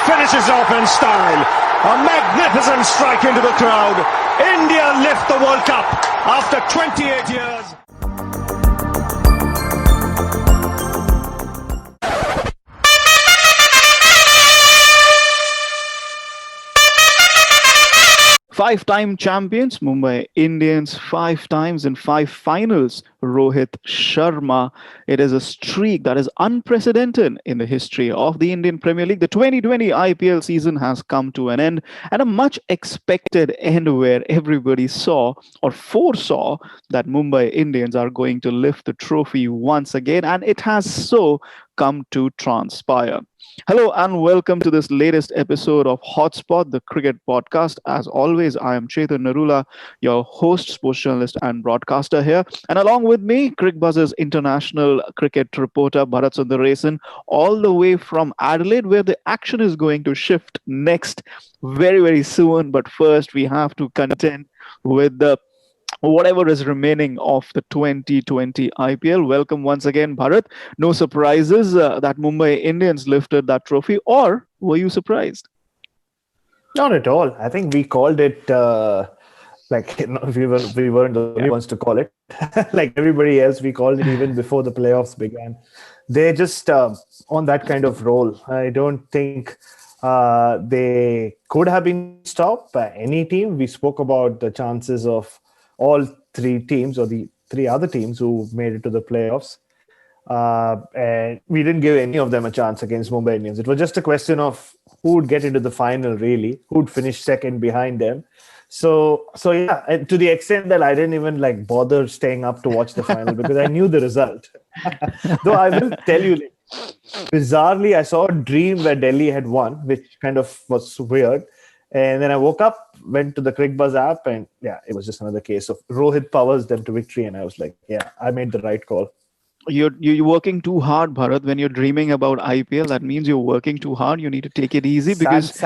finishes off in style. A magnificent strike into the crowd. India lift the World Cup after 28 years. Five-time champions, Mumbai Indians, 5 times in 5 finals, Rohit Sharma. It is a streak that is unprecedented in the history of the Indian Premier League. The 2020 IPL season has come to an end, and a much expected end where everybody saw or foresaw that Mumbai Indians are going to lift the trophy once again, and it has so come to transpire. Hello and welcome to this latest episode of HotSpot, the cricket podcast. As always, I am Chetan Narula, your host, sports journalist, and broadcaster here. And along with me, Cricbuzz's international cricket reporter, Bharat Sundaresan, all the way from Adelaide, where the action is going to shift next very, very soon. But first, we have to contend with the whatever is remaining of the 2020 IPL. Welcome once again, Bharat. No surprises that Mumbai Indians lifted that trophy, or were you surprised? Not at all. I think we called it we weren't the only ones to call it. Like everybody else, we called it even before the playoffs began. They're just on that kind of roll. I don't think they could have been stopped by any team. We spoke about the chances of all three teams or the three other teams who made it to the playoffs. And we didn't give any of them a chance against Mumbai Indians. It was just a question of who would get into the final, really, who would finish second behind them. So yeah, and to the extent that I didn't even bother staying up to watch the final because I knew the result. Though I will tell you, bizarrely, I saw a dream where Delhi had won, which kind of was weird. And then I woke up, went to the Cricbuzz app, and it was just another case of Rohit powers them to victory. And I was like, I made the right call. You're working too hard, Bharat. When you're dreaming about IPL, that means you're working too hard. You need to take it easy because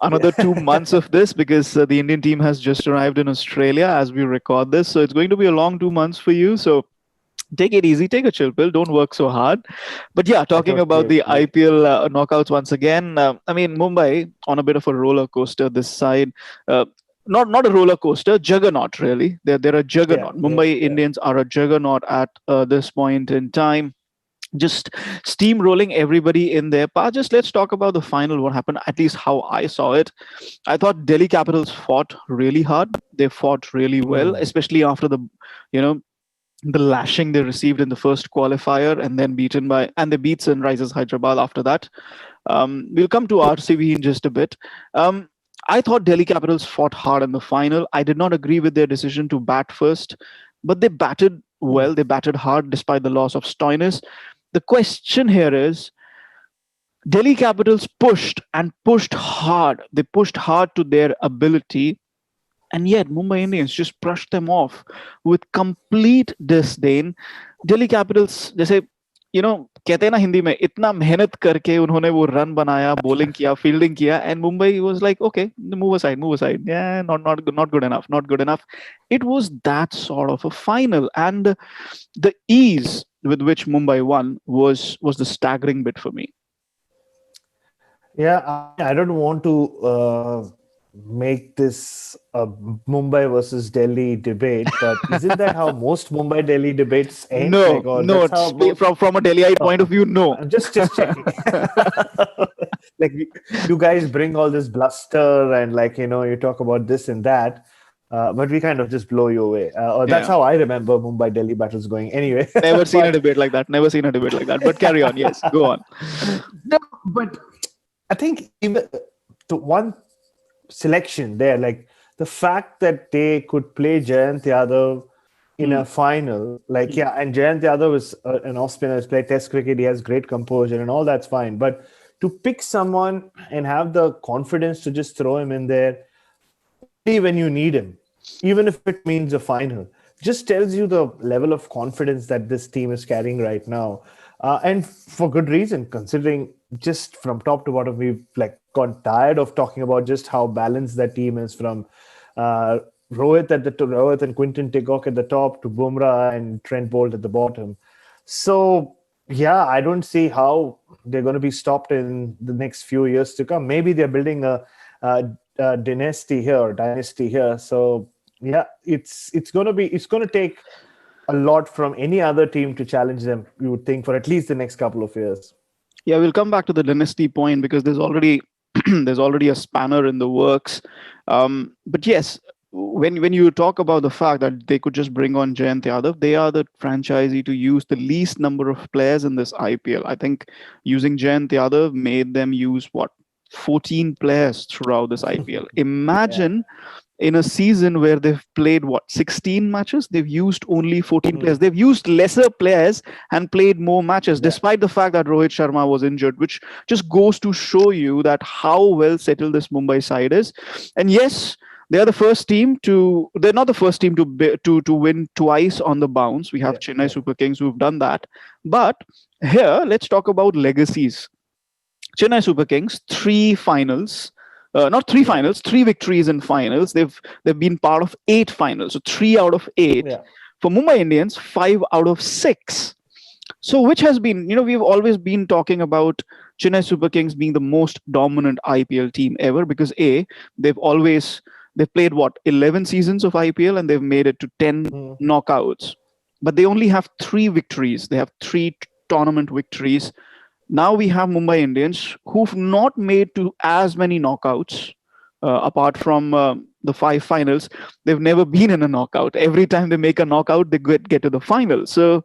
another 2 months of this, because the Indian team has just arrived in Australia as we record this. So it's going to be a long 2 months for you. So take it easy, take a chill pill, don't work so hard. But talking about the IPL knockouts once again, Mumbai on a bit of a roller coaster this side. Not a roller coaster, juggernaut really. They're a juggernaut. Mumbai Indians are a juggernaut at this point in time. Just steamrolling everybody in their path. Just let's talk about the final, what happened, at least how I saw it. I thought Delhi Capitals fought really hard. They fought really well, especially after the lashing they received in the first qualifier and then they beat Sunrisers Hyderabad after that. We'll come to RCB in just a bit. I thought Delhi Capitals fought hard in the final. I did not agree with their decision to bat first, but they batted well. They batted hard despite the loss of Stoinis. The question here is, Delhi Capitals pushed hard. They pushed hard to their ability. And yet, Mumbai Indians just brushed them off with complete disdain. Delhi Capitals, जैसे कहते हैं ना हिंदी में, इतना मेहनत करके उन्होंने वो रन बनाया, bowling किया, fielding किया, and Mumbai was like, okay, move aside. Yeah, not good enough. It was that sort of a final, and the ease with which Mumbai won was the staggering bit for me. Yeah, I don't want to make this a Mumbai versus Delhi debate, but isn't that how most Mumbai Delhi debates end? No. From a Delhiite point of view, no. I'm just checking. You guys bring all this bluster and you talk about this and that, but we kind of just blow you away. That's how I remember Mumbai Delhi battles going. Anyway, never seen a debate like that. But carry on. Yes, go on. No, but I think even the one selection there, the fact that they could play Jayant Yadav in a final, and Jayant Yadav is an off-spinner, has played Test cricket, he has great composure and all that's fine, but to pick someone and have the confidence to just throw him in there when you need him, even if it means a final, just tells you the level of confidence that this team is carrying right now. And for good reason, considering just from top to bottom, we've gone tired of talking about just how balanced that team is, from Rohit and Quinton de Kock at the top to Bumrah and Trent Bolt at the bottom. So Yeah, I don't see how they're going to be stopped in the next few years to come. Maybe they're building a dynasty here. So yeah, it's going to take a lot from any other team to challenge them. You would think for at least the next couple of years. Yeah, we'll come back to the dynasty point because there's already there's already a spanner in the works. But yes, when you talk about the fact that they could just bring on Jayant Yadav, they are the franchisee to use the least number of players in this IPL. I think using Jayant Yadav made them use what 14 players throughout this IPL. Yeah. Imagine in a season where they've played what 16 matches, they've used only 14 players. They've used lesser players and played more matches, despite the fact that Rohit Sharma was injured, which just goes to show you that how well settled this Mumbai side is. And yes, they are the first team to. They're not the first team to win twice on the bounce. We have Chennai Super Kings who've done that. But here, let's talk about legacies. Chennai Super Kings, three finals. Not three finals, three victories in finals. They've been part of 8 finals, so 3 out of 8. Yeah. For Mumbai Indians, 5 out of 6. So which has been, we've always been talking about Chennai Super Kings being the most dominant IPL team ever because they've played what 11 seasons of IPL and they've made it to 10 knockouts, but they only have 3 victories. They have 3 tournament victories. Now we have Mumbai Indians who've not made to as many knockouts apart from the 5 finals. They've never been in a knockout. Every time they make a knockout, they get to the final. So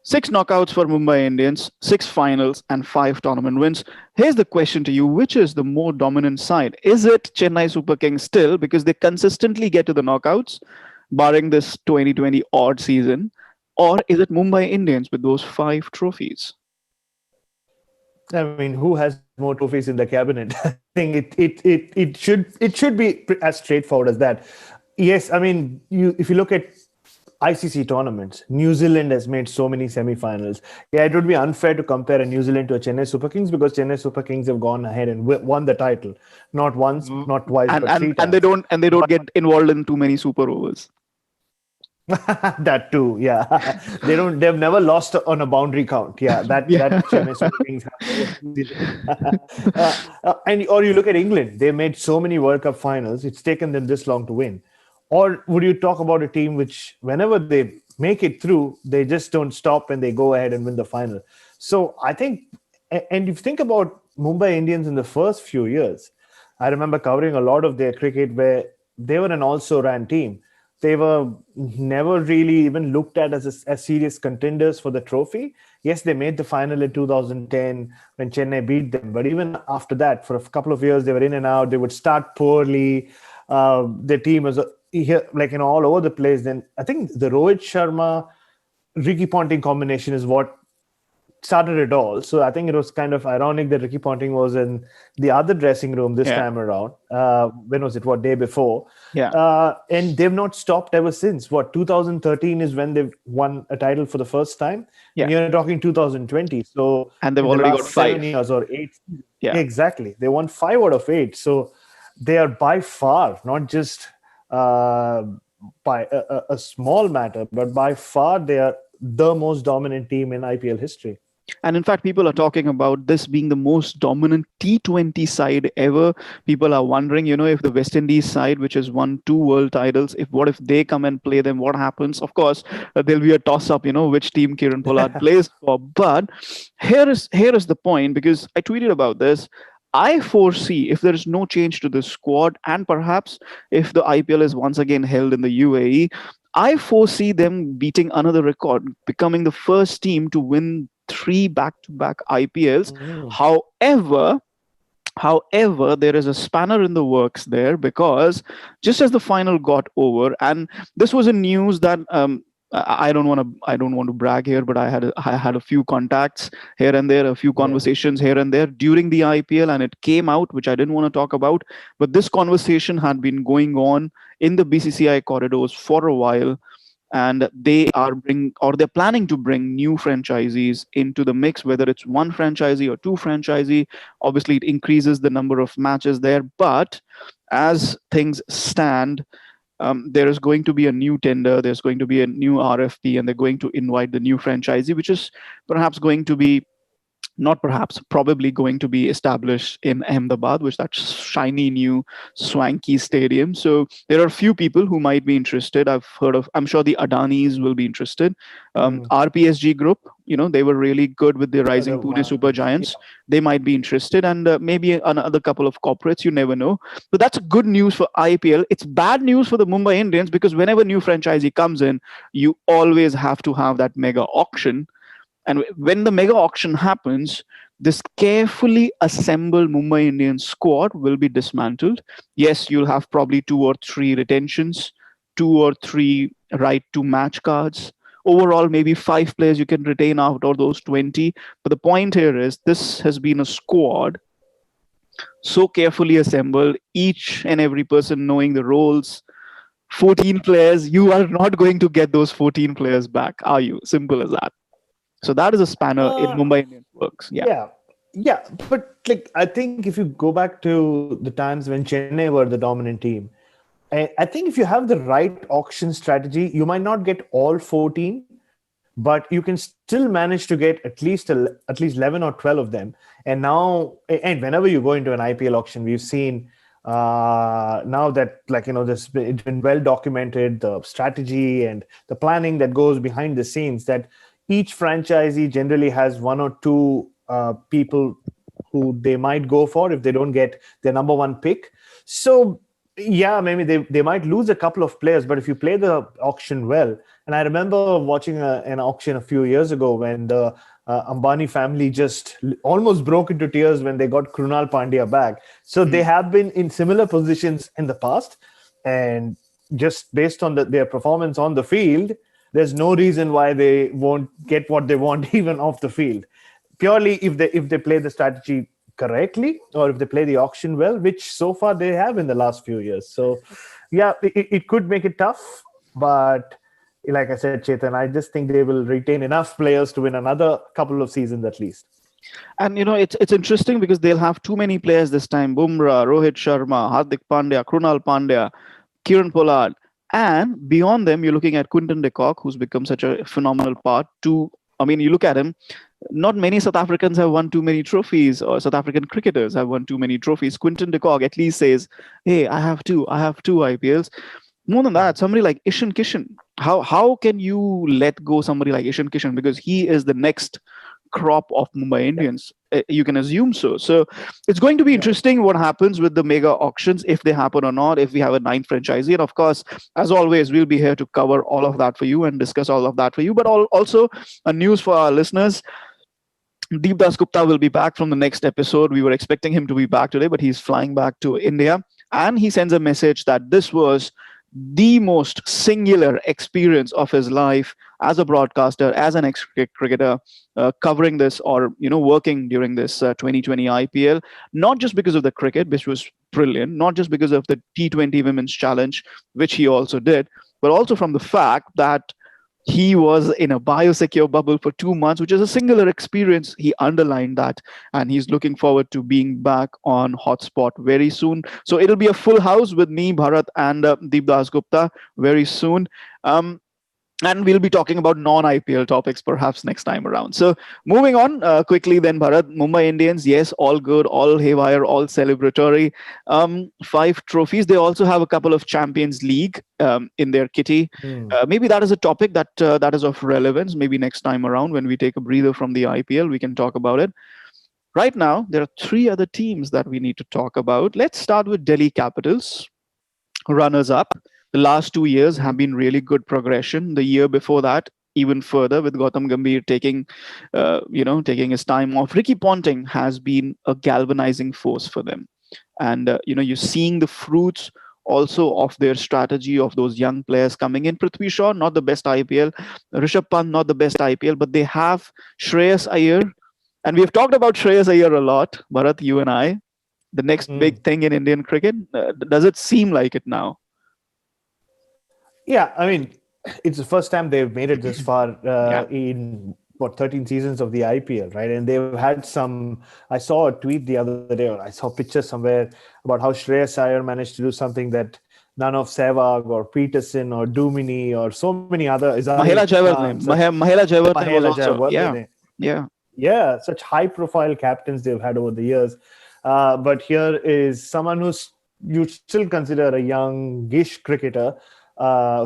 6 knockouts for Mumbai Indians, 6 finals and 5 tournament wins. Here's the question to you. Which is the more dominant side? Is it Chennai Super Kings still because they consistently get to the knockouts, barring this 2020 odd season? Or is it Mumbai Indians with those 5 trophies? I mean, who has more trophies in the cabinet? I think it should be as straightforward as that. Yes, I mean, if you look at ICC tournaments, New Zealand has made so many semi-finals. Yeah, it would be unfair to compare a New Zealand to a Chennai Super Kings because Chennai Super Kings have gone ahead and won the title, not once, not twice, but 3 times. And they don't get involved in too many super overs. That too, yeah. They've never lost on a boundary count. Yeah, that Chennai Super Kings have. Or you look at England, they made so many World Cup finals. It's taken them this long to win. Or would you talk about a team which, whenever they make it through, they just don't stop and they go ahead and win the final? So I think, and if you think about Mumbai Indians in the first few years, I remember covering a lot of their cricket where they were an also-ran team. They were never really even looked at as serious contenders for the trophy. Yes, they made the final in 2010 when Chennai beat them. But even after that, for a couple of years, they were in and out. They would start poorly. Their team was all over the place. Then I think the Rohit Sharma, Ricky Ponting combination is what started it all. So I think it was kind of ironic that Ricky Ponting was in the other dressing room this time around. When was it? What, day before? Yeah. And they've not stopped ever since. What, 2013 is when they've won a title for the first time. Yeah. And you're talking 2020. So and they've already got 5 7 years or 8. Yeah, exactly. They won 5 out of 8. So they are by far not just by a small matter, but by far they are the most dominant team in IPL history. And in fact, people are talking about this being the most dominant T20 side ever. People are wondering, if the West Indies side, which has won 2 world titles, what if they come and play them? What happens? Of course, there'll be a toss-up, which team Kieran Pollard plays for. But here is the point, because I tweeted about this. I foresee if there is no change to the squad, and perhaps if the IPL is once again held in the UAE, I foresee them beating another record, becoming the first team to win 3 back-to-back IPLs. However, there is a spanner in the works there, because just as the final got over, and this was a news that I don't want to brag here, but I had a few contacts here and there, a few conversations here and there during the IPL, and it came out, which I didn't want to talk about. But this conversation had been going on in the BCCI corridors for a while, and they're planning to bring new franchisees into the mix, whether it's 1 franchisee or 2 franchisee. Obviously, it increases the number of matches there, but as things stand, there is going to be a new tender, there's going to be a new RFP, and they're going to invite the new franchisee, which is perhaps going to be not perhaps, probably going to be established in Ahmedabad, which is that shiny new swanky stadium. So there are a few people who might be interested. I'm sure the Adanis will be interested. RPSG Group, they were really good with the rising Pune Super Giants. Yeah. They might be interested, and maybe another couple of corporates, you never know. But that's good news for IPL. It's bad news for the Mumbai Indians, because whenever new franchisee comes in, you always have to have that mega auction. And when the mega auction happens, this carefully assembled Mumbai Indians squad will be dismantled. Yes, you'll have probably 2 or 3 retentions, 2 or 3 right to match cards. Overall, maybe 5 players you can retain out of those 20. But the point here is, this has been a squad so carefully assembled, each and every person knowing the roles. 14 players, you are not going to get those 14 players back, are you? Simple as that. So that is a spanner in Mumbai Indians works. Yeah. But I think if you go back to the times when Chennai were the dominant team, I think if you have the right auction strategy, you might not get all 14, but you can still manage to get at least 11 or 12 of them. And now, and whenever you go into an IPL auction, we've seen now that it's been well documented, the strategy and the planning that goes behind the scenes, that each franchisee generally has 1 or 2 people who they might go for if they don't get their number 1 pick. So, yeah, maybe they might lose a couple of players, but if you play the auction well, and I remember watching an auction a few years ago when the Ambani family just almost broke into tears when they got Krunal Pandya back. So they have been in similar positions in the past, and just based on their performance on the field, there's no reason why they won't get what they want even off the field. Purely if they play the strategy correctly, or if they play the auction well, which so far they have in the last few years. So, yeah, it could make it tough. But like I said, Chetan, I just think they will retain enough players to win another couple of seasons at least. And, it's interesting because they'll have too many players this time. Bumrah, Rohit Sharma, Hardik Pandya, Krunal Pandya, Kieran Pollard. And beyond them, you're looking at Quinton de Kock, who's become such a phenomenal part. You look at him, not many South Africans have won too many trophies, or South African cricketers have won too many trophies. Quinton de Kock at least says, hey, I have two IPLs. More than that, somebody like Ishan Kishan. How can you let go somebody like Ishan Kishan? Because he is the next crop of Mumbai Indians. You can assume so. So it's going to be interesting what happens with the mega auctions, if they happen or not, if we have a 9th franchisee. And of course, as always, we'll be here to cover all of that for you and discuss all of that for you. But also a news for our listeners. Deep Das Gupta will be back from the next episode. We were expecting him to be back today, but he's flying back to India. And he sends a message that this was the most singular experience of his life as a broadcaster, as an ex-cricketer, covering this or, working during this 2020 IPL, not just because of the cricket, which was brilliant, not just because of the T20 Women's Challenge, which he also did, but also from the fact that he was in a biosecure bubble for 2 months, which is a singular experience. He underlined that, and he's looking forward to being back on HotSpot very soon. So it'll be a full house with me, Bharat, and Deep Das Gupta very soon. And we'll be talking about non-IPL topics perhaps next time around. So moving on quickly then, Bharat, Mumbai Indians, yes, all good, all haywire, all celebratory. 5 trophies. They also have a couple of Champions League in their kitty. Maybe that is a topic that is of relevance. Maybe next time around when we take a breather from the IPL, we can talk about it. Right now, there are 3 other teams that we need to talk about. Let's start with Delhi Capitals, runners-up. The last 2 years have been really good progression. The year before that, even further, with Gautam Gambhir taking his time off. Ricky Ponting has been a galvanizing force for them. And, you're seeing the fruits also of their strategy of those young players coming in. Prithvi Shaw, not the best IPL. Rishabh Pant, not the best IPL. But they have Shreyas Iyer. And we've talked about Shreyas Iyer a lot, Bharat, you and I. The next big thing in Indian cricket. Does it seem like it now? Yeah, I mean, it's the first time they've made it this far in 13 seasons of the IPL, right? And they've had I saw a tweet the other day, or I saw pictures somewhere about how Shreyas Iyer managed to do something that none of Sehwag or Peterson or Dumini or so many other. Mahela Jayawardene. Mahela Jayawardene was also, yeah, such high-profile captains they've had over the years. But here is someone who's you still consider a youngish cricketer,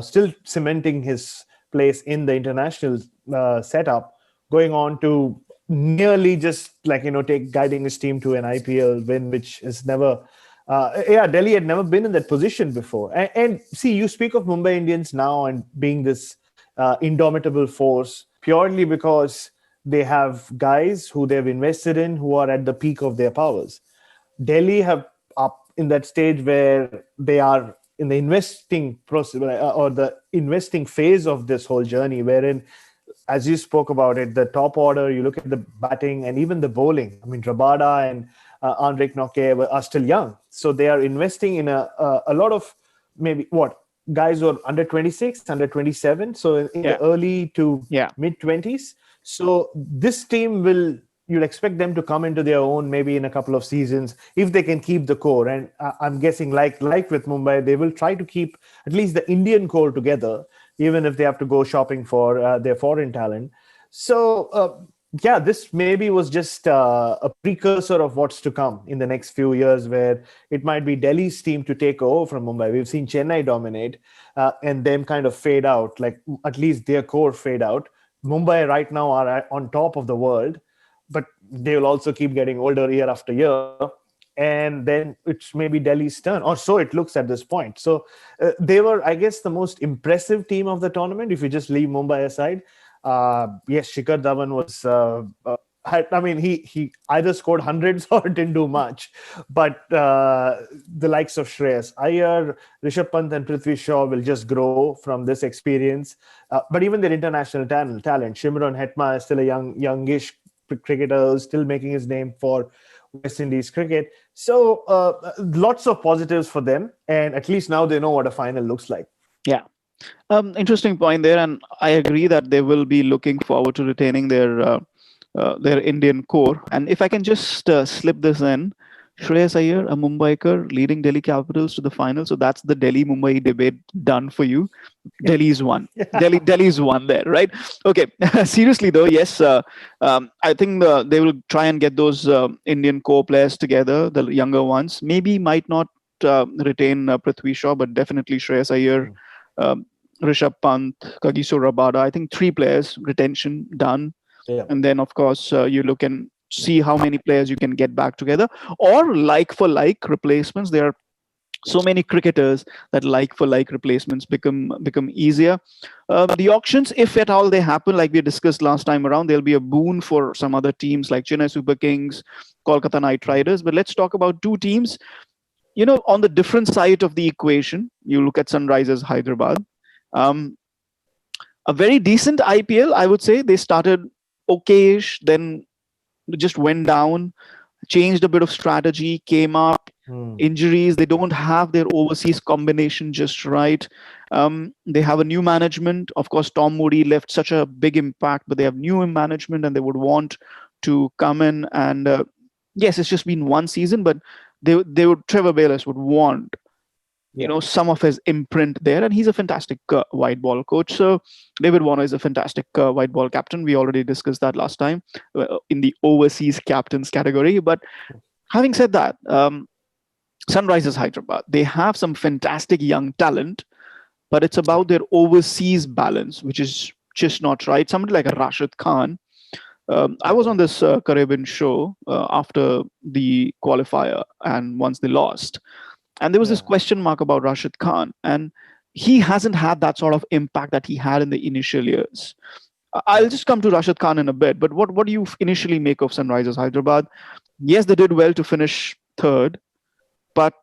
still cementing his place in the international setup, going on to nearly just guiding his team to an IPL win, which has never. Delhi had never been in that position before. And see, you speak of Mumbai Indians now and being this indomitable force purely because they have guys who they've invested in who are at the peak of their powers. Delhi have up in that stage where they are in the investing process or the investing phase of this whole journey, wherein, as you spoke about it, the top order, you look at the batting and even the bowling. I mean, Rabada and Anrik Noke are still young. So they are investing in a lot of guys who are under 26, under 27. So in the early to mid 20s. So this team you'd expect them to come into their own maybe in a couple of seasons if they can keep the core. And I'm guessing like with Mumbai, they will try to keep at least the Indian core together, even if they have to go shopping for their foreign talent. So, this maybe was just a precursor of what's to come in the next few years, where it might be Delhi's team to take over from Mumbai. We've seen Chennai dominate and them kind of fade out, like at least their core fade out. Mumbai right now are on top of the world, but they will also keep getting older year after year. And then it's maybe Delhi's turn, or so it looks at this point. So they were, I guess, the most impressive team of the tournament, if you just leave Mumbai aside. Yes, Shikhar Dhawan was, he either scored hundreds or didn't do much. But the likes of Shreyas Iyer, Rishabh Pant and Prithvi Shaw will just grow from this experience. But even their international talent, Shimron Hetma is still a youngish cricketer, still making his name for West Indies cricket. So lots of positives for them. And at least now they know what a final looks like. Yeah. Interesting point there. And I agree that they will be looking forward to retaining their Indian core. And if I can just slip this in, Shreyas Iyer, a Mumbaiker, leading Delhi Capitals to the final. So that's the Delhi-Mumbai debate done for you. Delhi's won. Delhi's won there, right? Okay. Seriously though, yes. I think they will try and get those Indian core players together, the younger ones. Maybe might not retain Prithvi Shaw, but definitely Shreyas Iyer, Rishabh Pant, Kagiso Rabada. I think 3 players retention done. Yeah. And then, of course, you look and see how many players you can get back together, or like for like replacements. There are so many cricketers that like for like replacements become easier. The auctions, if at all they happen, like we discussed last time around, there'll be a boon for some other teams like Chennai Super Kings, Kolkata Knight Riders. But let's talk about 2 teams. On the different side of the equation, you look at Sunrisers Hyderabad. A very decent IPL, I would say. They started okay-ish, then just went down, changed a bit of strategy, came up, injuries. They don't have their overseas combination just right. They have a new management. Of course, Tom Moody left such a big impact, but they have new management and they would want to come in. And yes, it's just been one season, but Trevor Bayliss would want some of his imprint there, and he's a fantastic white ball coach. So David Warner is a fantastic white ball captain. We already discussed that last time in the overseas captains category. But having said that, Sunrisers Hyderabad, they have some fantastic young talent, but it's about their overseas balance, which is just not right. Somebody like a Rashid Khan. I was on this Caribbean show after the qualifier, and once they lost. And there was this question mark about Rashid Khan, and he hasn't had that sort of impact that he had in the initial years. I'll just come to Rashid Khan in a bit, but what do you initially make of Sunrisers Hyderabad? Yes, they did well to finish 3rd, but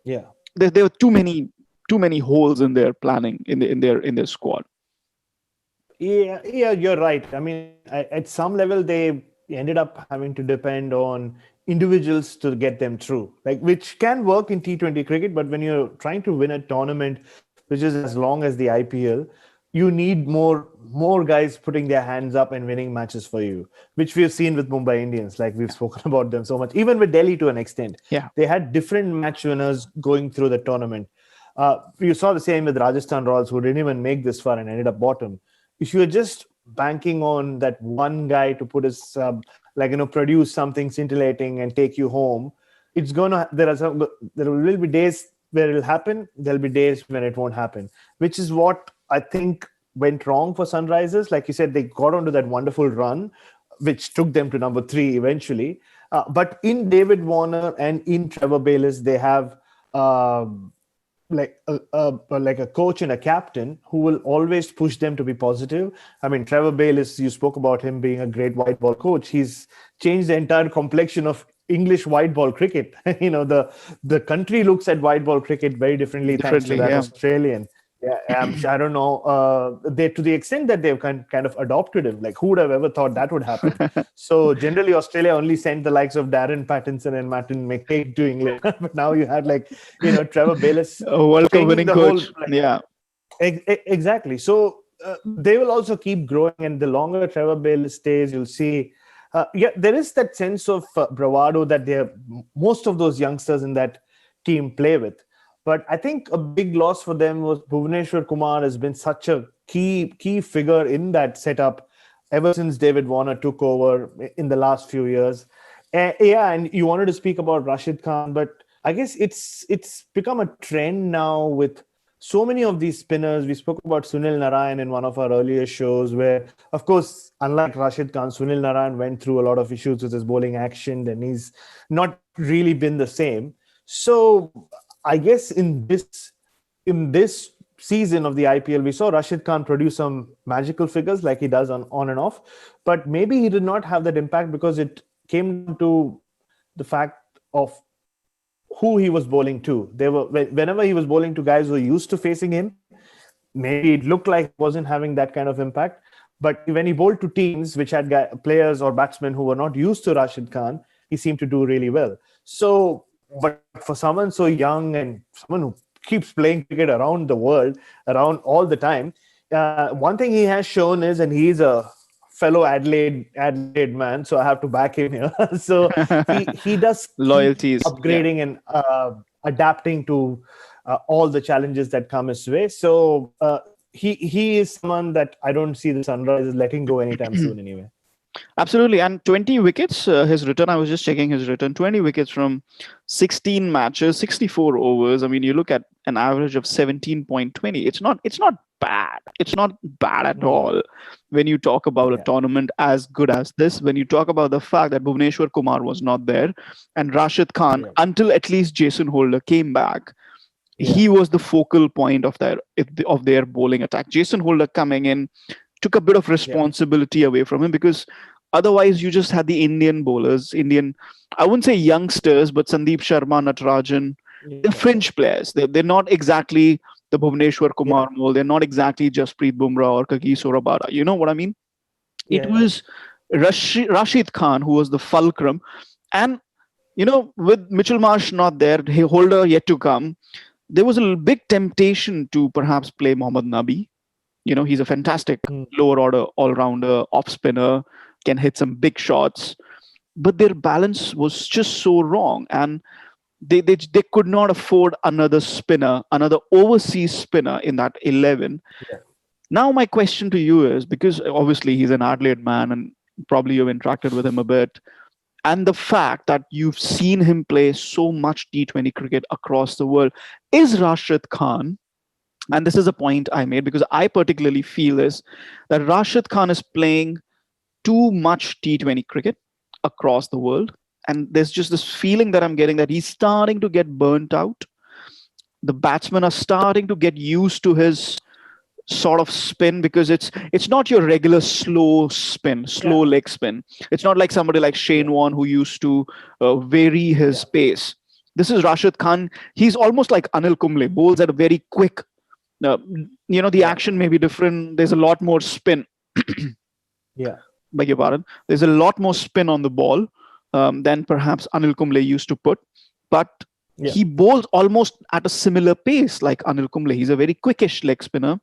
there were too many holes in their planning in their squad. Yeah, you're right. I mean, at some level, they ended up having to depend on individuals to get them through, which can work in T20 cricket, but when you're trying to win a tournament which is as long as the IPL, you need more guys putting their hands up and winning matches for you, which we've seen with Mumbai Indians. Like we've spoken about them so much, even with Delhi to an extent. Yeah, they had different match winners going through the tournament. You saw the same with Rajasthan Royals, who didn't even make this far and ended up bottom. If you're just banking on that one guy to put his produce something scintillating and take you home, it's gonna there will be days where it'll happen. There'll be days when it won't happen, which is what I think went wrong for Sunrisers. Like you said, they got onto that wonderful run, which took them to number 3 eventually. But in David Warner and in Trevor Bayliss, they have like a coach and a captain who will always push them to be positive. I mean, Trevor Bayliss, you spoke about him being a great white ball coach. He's changed the entire complexion of English white ball cricket. The country looks at white ball cricket very differently thanks to that Australian. Yeah, I don't know. They, to the extent that they've kind of adopted him, like who would have ever thought that would happen? So generally, Australia only sent the likes of Darren Pattinson and Martin McCaig to England, but now you had Trevor Bayliss, a World Cup winning coach. Exactly. So they will also keep growing, and the longer Trevor Bayliss stays, you'll see. There is that sense of bravado that most of those youngsters in that team play with. But I think a big loss for them was Bhuvneshwar Kumar has been such a key figure in that setup ever since David Warner took over in the last few years. And you wanted to speak about Rashid Khan, but I guess it's become a trend now with so many of these spinners. We spoke about Sunil Narayan in one of our earlier shows where, of course, unlike Rashid Khan, Sunil Narayan went through a lot of issues with his bowling action, and he's not really been the same. So I guess in this season of the IPL, we saw Rashid Khan produce some magical figures like he does on and off, but maybe he did not have that impact because it came down to the fact of who he was bowling to. Whenever he was bowling to guys who were used to facing him, maybe it looked like he wasn't having that kind of impact. But when he bowled to teams which had players or batsmen who were not used to Rashid Khan, he seemed to do really well. So, but for someone so young and someone who keeps playing cricket around the world, around all the time, one thing he has shown is, and he's a fellow Adelaide man, so I have to back him here. So he does loyalties, upgrading and adapting to all the challenges that come his way. So he is someone that I don't see the Sunrisers letting go anytime soon anyway. Absolutely. And 20 wickets, his return, I was just checking his return, 20 wickets from 16 matches, 64 overs. I mean, you look at an average of 17.20. It's not bad. It's not bad at all when you talk about a tournament as good as this, when you talk about the fact that Bhuvneshwar Kumar was not there and Rashid Khan, until at least Jason Holder came back, he was the focal point of their bowling attack. Jason Holder coming in took a bit of responsibility away from him, because otherwise you just had the Indian bowlers, I wouldn't say youngsters, but Sandeep Sharma, Natarajan, they're fringe players. They're not exactly the Bhuvneshwar Kumar mold. They're not exactly Jasprit Bumrah or Kagiso Rabada. You know what I mean? It was Rashid Khan who was the fulcrum. And, with Mitchell Marsh not there, Holder yet to come, there was a big temptation to perhaps play Mohammad Nabi. He's a fantastic lower order all-rounder, off-spinner, can hit some big shots. But their balance was just so wrong. And they could not afford another spinner, another overseas spinner in that 11. Yeah. Now my question to you is, because obviously he's an Adelaide man and probably you've interacted with him a bit, and the fact that you've seen him play so much T20 cricket across the world, is Rashid Khan, and this is a point I made because I particularly feel is that Rashid Khan is playing too much T20 cricket across the world. And there's just this feeling that I'm getting that he's starting to get burnt out. The batsmen are starting to get used to his sort of spin, because it's not your regular slow leg spin. It's not like somebody like Shane Warne who used to vary his pace. This is Rashid Khan. He's almost like Anil Kumble, bowls at a very quick. The action may be different. There's a lot more spin. Beg your pardon. There's a lot more spin on the ball than perhaps Anil Kumble used to put. But he bowls almost at a similar pace like Anil Kumble. He's a very quickish leg spinner.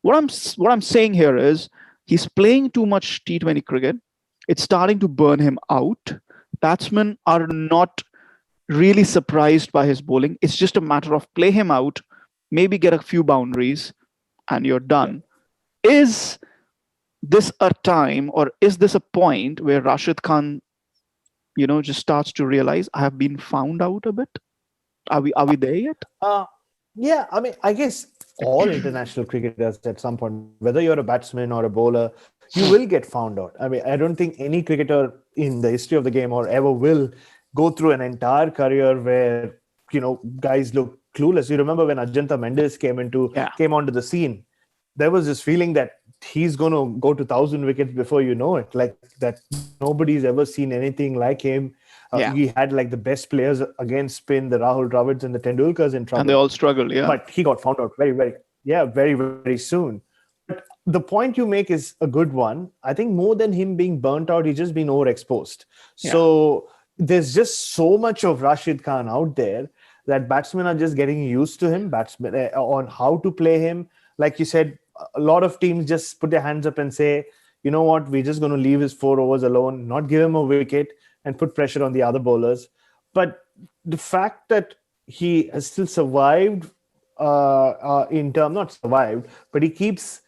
What I'm saying here is he's playing too much T20 cricket. It's starting to burn him out. Batsmen are not really surprised by his bowling. It's just a matter of play him out, maybe get a few boundaries, and you're done. Is this a time, or is this a point where Rashid Khan, just starts to realize I have been found out a bit? Are we there yet? Yeah, I mean, I guess all international cricketers at some point, whether you're a batsman or a bowler, you will get found out. I mean, I don't think any cricketer in the history of the game or ever will go through an entire career where, guys look clueless. You remember when Ajanta Mendes came onto the scene, there was this feeling that he's going to go to 1,000 wickets before you know it. Like that, nobody's ever seen anything like him. He had like the best players against spin, the Rahul Dravids and the Tendulkars in trouble. And they all struggled, But he got found out very, very soon. But the point you make is a good one. I think more than him being burnt out, he's just been overexposed. Yeah. So there's just so much of Rashid Khan out there that batsmen are just getting used to him, on how to play him. Like you said, a lot of teams just put their hands up and say, you know what, we're just going to leave his 4 overs alone, not give him a wicket, and put pressure on the other bowlers. But the fact that he has still survived not survived, but he keeps,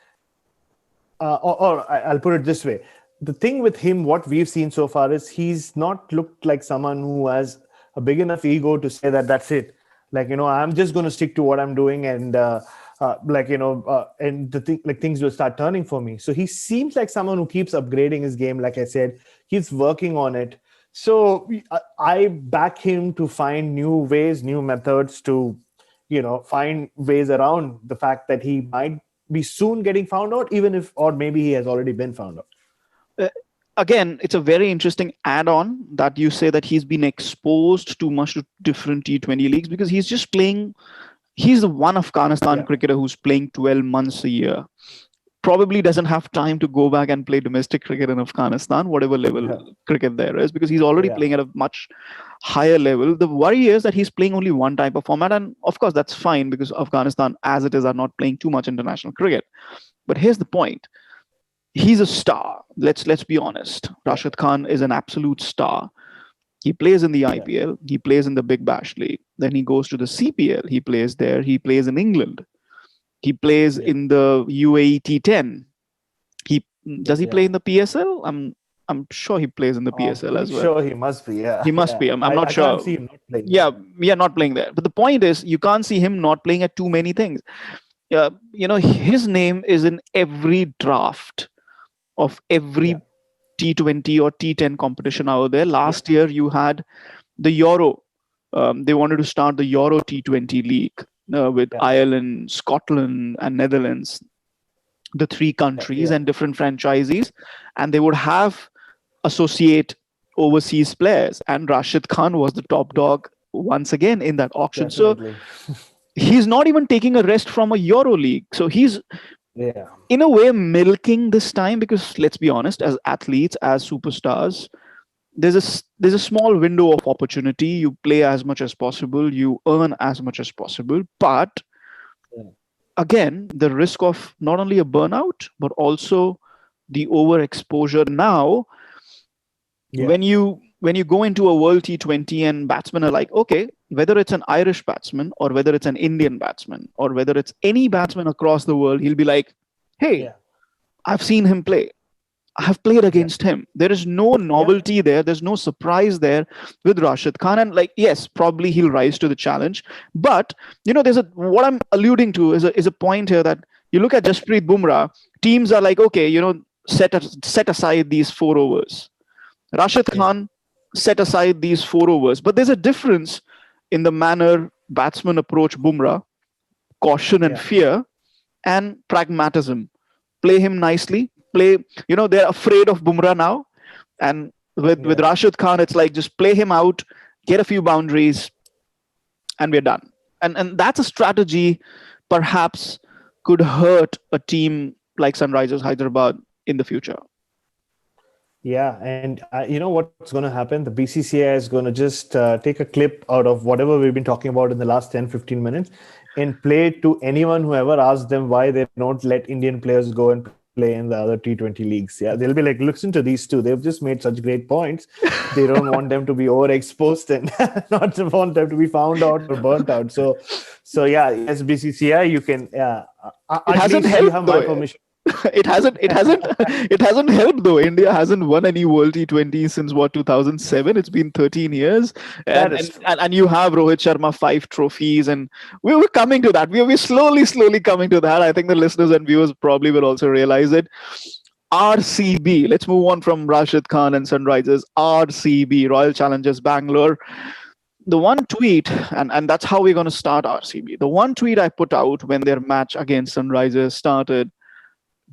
or I'll put it this way. The thing with him, what we've seen so far is he's not looked like someone who has a big enough ego to say that that's it. Like, I'm just going to stick to what I'm doing and, and things will start turning for me. So he seems like someone who keeps upgrading his game. Like I said, keeps working on it. So I back him to find new ways, new methods to, find ways around the fact that he might be soon getting found out, or maybe he has already been found out. Again, it's a very interesting add-on that you say that he's been exposed too much to different T20 leagues, because he's just playing. He's the one Afghanistan cricketer who's playing 12 months a year. Probably doesn't have time to go back and play domestic cricket in Afghanistan, whatever level cricket there is, because he's already playing at a much higher level. The worry is that he's playing only one type of format. And of course, that's fine, because Afghanistan, as it is, are not playing too much international cricket. But here's the point. He's a star. Let's be honest. Rashid Khan is an absolute star. He plays in the IPL. He plays in the Big Bash League. Then he goes to the CPL. He plays there. He plays in England. He plays in the UAE T10. Does he play in the PSL? I'm sure he plays in the PSL as well. Sure, he must be. Yeah, he must be. I'm not sure. I can't see him not playing. Not playing there. But the point is, you can't see him not playing at too many things. His name is in every draft of every T20 or T10 competition out there. Last year, you had the Euro. They wanted to start the Euro T20 league with Ireland, Scotland, and Netherlands, the 3 countries and different franchisees, and they would have associate overseas players. And Rashid Khan was the top dog once again in that auction. Definitely. So he's not even taking a rest from a Euro league. So he's in a way milking this time, because let's be honest, as athletes, as superstars, there's a small window of opportunity. You play as much as possible, you earn as much as possible, but again, the risk of not only a burnout but also the overexposure. Now when you go into a World T20 and batsmen are like, okay, whether it's an Irish batsman or whether it's an Indian batsman or whether it's any batsman across the world, he'll be like, hey, I've seen him play. I have played against him. There is no novelty there. There's no surprise there with Rashid Khan. And yes, probably he'll rise to the challenge. But, what I'm alluding to is a point here that you look at Jasprit Bumrah, teams are like, okay, set aside these 4 overs. Rashid Khan set aside these 4 overs. But there's a difference in the manner batsmen approach Bumrah, caution and fear, and pragmatism. Play him nicely. They're afraid of Bumrah now. And with Rashid Khan, it's like, just play him out, get a few boundaries, and we're done. And that's a strategy perhaps could hurt a team like Sunrisers Hyderabad in the future. Yeah, and what's going to happen? The BCCI is going to just take a clip out of whatever we've been talking about in the last 10-15 minutes and play it to anyone who ever asks them why they don't let Indian players go and play in the other T20 leagues. Yeah, they'll be like, listen to these two. They've just made such great points. They don't want them to be overexposed and not want them to be found out or burnt out. So yeah, yes, BCCI, you can. Yeah, It hasn't you helped have my though. permission. It hasn't helped though. India hasn't won any World T20 since 2007. It's been 13 years, and you have Rohit Sharma 5 trophies, and we were coming to that. We're slowly coming to that. I think the listeners and viewers probably will also realize it. RCB. Let's move on from Rashid Khan and Sunrisers. RCB, Royal Challengers Bangalore. The one tweet, and that's how we're going to start RCB. The one tweet I put out when their match against Sunrisers started: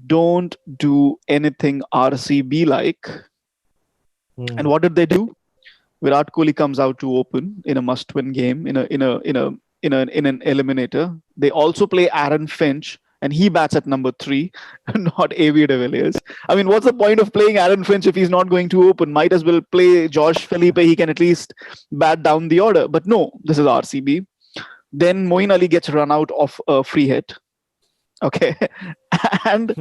don't do anything RCB like. And what did they do? Virat Kohli comes out to open in a must-win game in an eliminator. They also play Aaron Finch, and he bats at number 3, not A.V. de Villiers. I mean, what's the point of playing Aaron Finch if he's not going to open? Might as well play Josh Felipe. He can at least bat down the order. But no, this is RCB. Then Moeen Ali gets run out of a free hit. Okay, and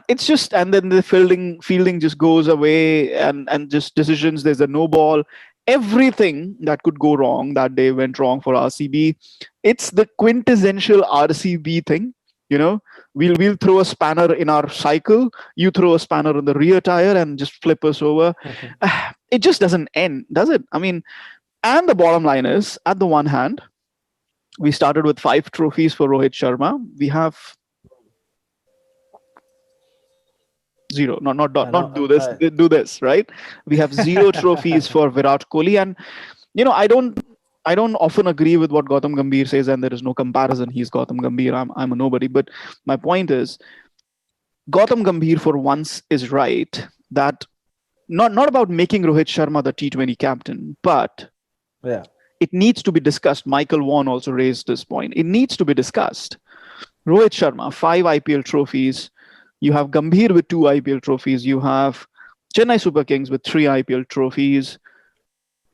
it's just, and then the fielding just goes away, and just decisions. There's a no ball. Everything that could go wrong that day went wrong for RCB. It's the quintessential RCB thing. You know, we'll throw a spanner in our cycle. You throw a spanner in the rear tire and just flip us over. It just doesn't end, does it? I mean, and the bottom line is, at the one hand, we started with 5 trophies for Rohit Sharma. We have 0. Not do this. Do this, right? We have 0 trophies for Virat Kohli, and I don't often agree with what Gautam Gambhir says, and there is no comparison. He's Gautam Gambhir. I'm a nobody. But my point is, Gautam Gambhir for once is right that not about making Rohit Sharma the T20 captain, but it needs to be discussed. Michael Vaughan also raised this point. It needs to be discussed. Rohit Sharma, 5 IPL trophies. You have Gambhir with 2 IPL trophies. You have Chennai Super Kings with 3 IPL trophies.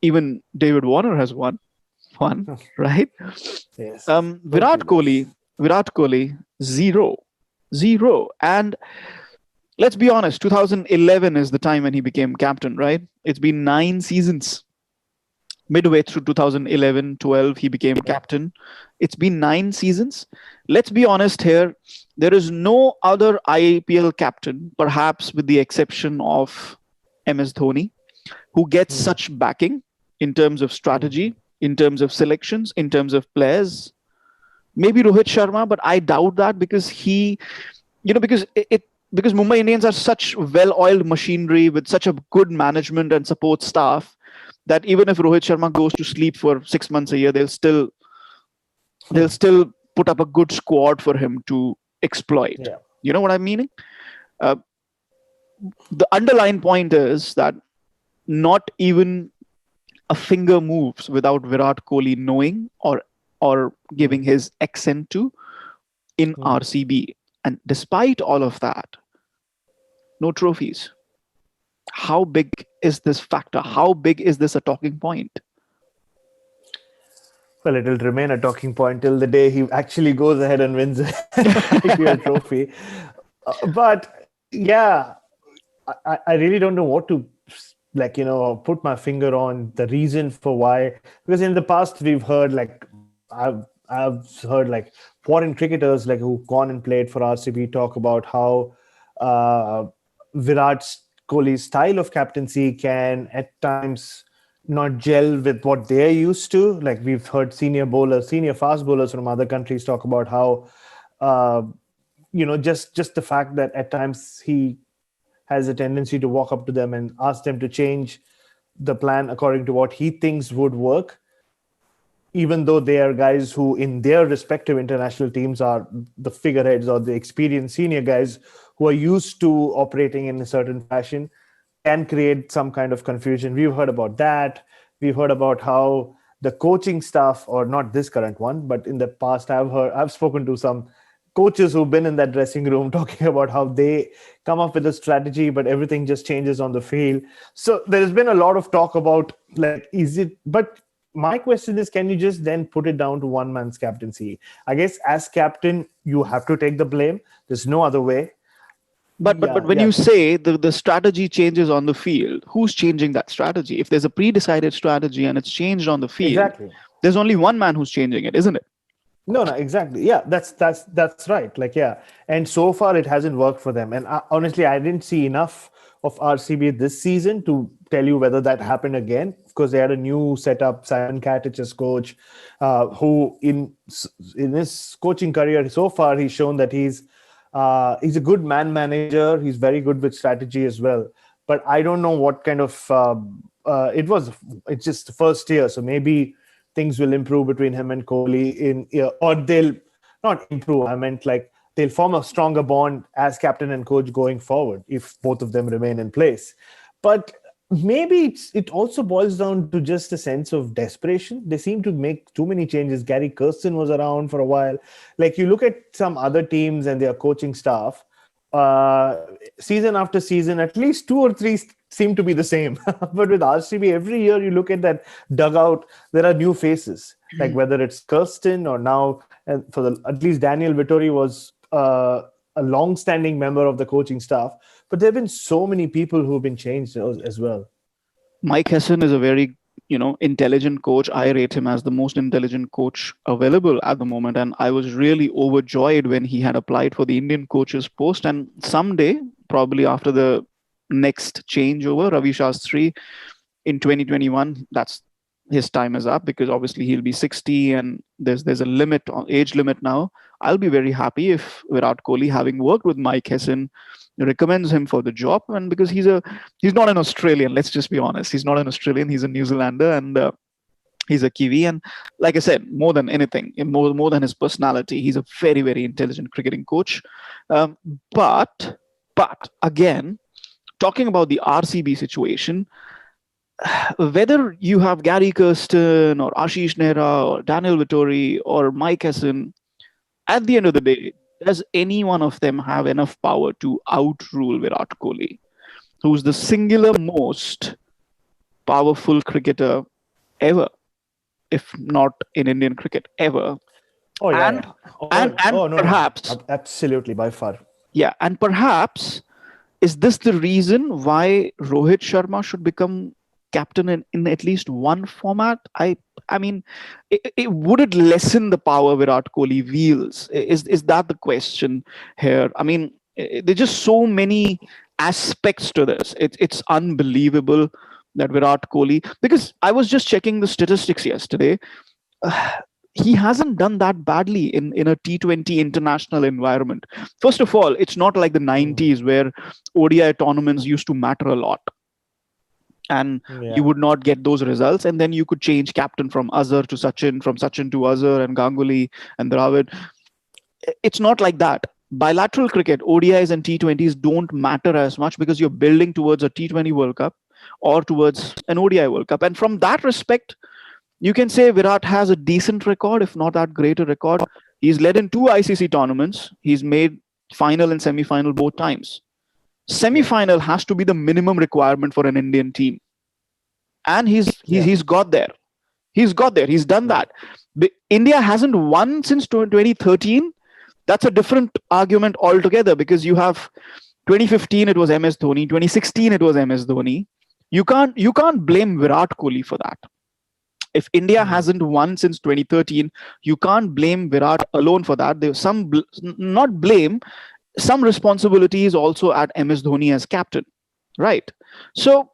Even David Warner has one, right? Yes. Virat Kohli, 0. And let's be honest, 2011 is the time when he became captain, right? It's been 9 seasons. Midway through 2011-12, he became captain. It's been 9 seasons. Let's be honest here. There is no other IPL captain, perhaps with the exception of MS Dhoni, who gets such backing in terms of strategy, in terms of selections, in terms of players. Maybe Rohit Sharma, but I doubt that, because because Mumbai Indians are such well-oiled machinery with such a good management and support staff that even if Rohit Sharma goes to sleep for 6 months a year, they'll still put up a good squad for him to exploit. Yeah. You know what I'm meaning? The underlying point is that not even a finger moves without Virat Kohli knowing or giving his accent to in RCB. And despite all of that, no trophies. How big is this factor? How big is this a talking point? Well, it will remain a talking point till the day he actually goes ahead and wins an IPL trophy. But yeah, I really don't know what to put my finger on the reason for why. Because in the past we've heard I've heard foreign cricketers who've gone and played for RCB talk about how Virat Kohli's style of captaincy can at times not gel with what they're used to. We've heard senior fast bowlers from other countries talk about how, just the fact that at times he has a tendency to walk up to them and ask them to change the plan according to what he thinks would work, even though they are guys who in their respective international teams are the figureheads or the experienced senior guys who are used to operating in a certain fashion, can create some kind of confusion. We've heard about that. We've heard about how the coaching staff, or not this current one, but in the past I've spoken to some coaches who've been in that dressing room talking about how they come up with a strategy, but everything just changes on the field. So there's been a lot of talk about but my question is, can you just then put it down to one man's captaincy? I guess as captain, you have to take the blame. There's no other way. But when you say the strategy changes on the field, who's changing that strategy? If there's a pre-decided strategy and it's changed on the field, exactly. there's only one man who's changing it, isn't it? No, exactly. Yeah, that's right. Like, yeah, and so far it hasn't worked for them. And honestly, I didn't see enough of RCB this season to tell you whether that happened again. Of course, they had a new setup, Simon Katic as coach, who in his coaching career so far, he's shown that he's a good man manager. He's very good with strategy as well. But I don't know what kind of it's just the first year, so maybe things will improve between him and Kohli or they'll not improve. I meant like they'll form a stronger bond as captain and coach going forward if both of them remain in place. But maybe it also boils down to just a sense of desperation. They seem to make too many changes. Gary Kirsten was around for a while. Like you look at some other teams and their coaching staff, season after season, at least 2 or 3 seem to be the same. But with RCB, every year you look at that dugout, there are new faces. Like whether it's Kirsten or now, at least Daniel Vittori was a long-standing member of the coaching staff. But there have been so many people who have been changed as well. Mike Hesson is a very intelligent coach. I rate him as the most intelligent coach available at the moment. And I was really overjoyed when he had applied for the Indian coach's post. And someday, probably after the next changeover, Ravi Shastri in 2021, that's his time is up because obviously he'll be 60 and there's a age limit now. I'll be very happy if Virat Kohli, having worked with Mike Hesson, recommends him for the job. And because he's not an Australian, let's just be honest, he's not an Australian, he's a New Zealander and he's a Kiwi. And like I said, more than anything, more than his personality, he's a very, very intelligent cricketing coach. But again, talking about the RCB situation, whether you have Gary Kirsten or Ashish Nehra or Daniel Vittori or Mike Hesson, at the end of the day, does any one of them have enough power to outrule Virat Kohli, who's the singular most powerful cricketer ever, if not in Indian cricket ever? Oh, yeah. And perhaps... Absolutely, by far. Yeah, and perhaps, is this the reason why Rohit Sharma should become captain in at least one format? I mean, would it lessen the power Virat Kohli wields? Is that the question here? I mean, there's just so many aspects to this. It's unbelievable that Virat Kohli, because I was just checking the statistics yesterday, he hasn't done that badly in a T20 international environment. First of all, it's not like the 90s where ODI tournaments used to matter a lot. And you would not get those results. And then you could change captain from Azhar to Sachin, from Sachin to Azhar and Ganguly and Dravid. It's not like that. Bilateral cricket, ODIs and T20s don't matter as much because you're building towards a T20 World Cup or towards an ODI World Cup. And from that respect, you can say Virat has a decent record, if not that great a record. He's led in 2 ICC tournaments. He's made final and semi-final both times. Semi-final has to be the minimum requirement for an Indian team. And he's got there. He's got there. He's done that. India hasn't won since 2013. That's a different argument altogether because you have 2015, it was MS Dhoni. 2016, it was MS Dhoni. You can't blame Virat Kohli for that. If India hasn't won since 2013, you can't blame Virat alone for that. There's some, not blame, some responsibility is also at MS Dhoni as captain, right? So,